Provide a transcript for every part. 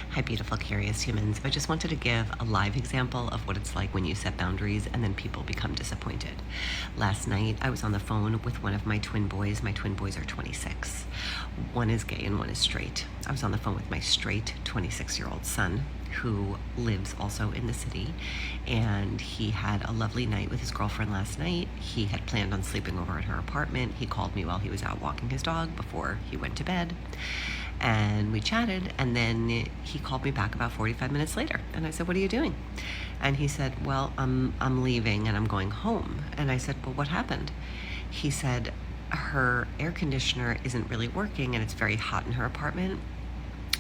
Hi, beautiful, curious humans. I just wanted to give a live example of what it's like when you set boundaries and then people become disappointed. Last night, I was on the phone with one of my twin boys. My twin boys are 26. One is gay and one is straight. I was on the phone with my straight 26-year-old son, who lives also in the city, and he had a lovely night with his girlfriend last night. He had planned on sleeping over at her apartment. He called me while he was out walking his dog before he went to bed, and we chatted, and then he called me back about 45 minutes later, and I said, "What are you doing?" And he said, "Well, I'm leaving and I'm going home." And I said, "Well, what happened?" He said, "Her air conditioner isn't really working and it's very hot in her apartment,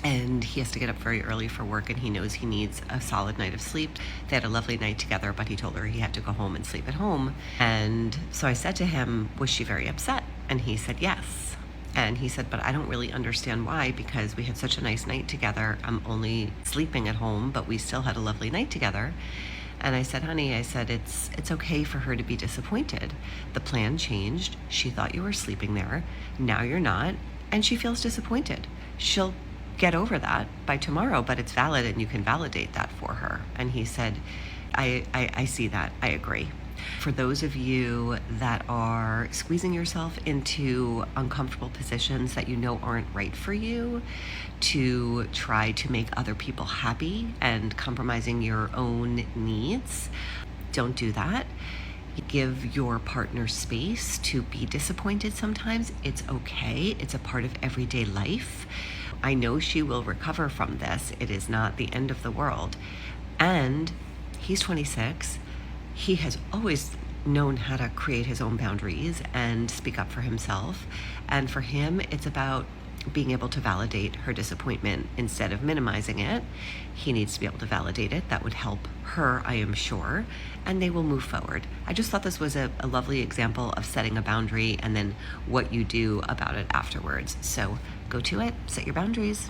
and he has to get up very early for work, and he knows he needs a solid night of sleep." They had a lovely night together, but he told her he had to go home and sleep at home. And so I said to him, "Was she very upset?" And he said, "Yes." And he said, "But I don't really understand why, because we had such a nice night together. I'm only sleeping at home, but we still had a lovely night together." And I said, "Honey," I said, it's okay for her to be disappointed. The plan changed. She thought you were sleeping there. Now you're not. And she feels disappointed. She'll get over that by tomorrow, but it's valid, and you can validate that for her." And he said, I see that. I agree. For those of you that are squeezing yourself into uncomfortable positions that you know aren't right for you, to try to make other people happy and compromising your own needs, don't do that. Give your partner space to be disappointed sometimes. It's okay. It's a part of everyday life. I know she will recover from this. It is not the end of the world. And he's 26. He has always known how to create his own boundaries and speak up for himself. And for him, it's about being able to validate her disappointment instead of minimizing it. He needs to be able to validate it. That would help her, I am sure, and they will move forward. I just thought this was a lovely example of setting a boundary and then what you do about it afterwards. So go to it, set your boundaries.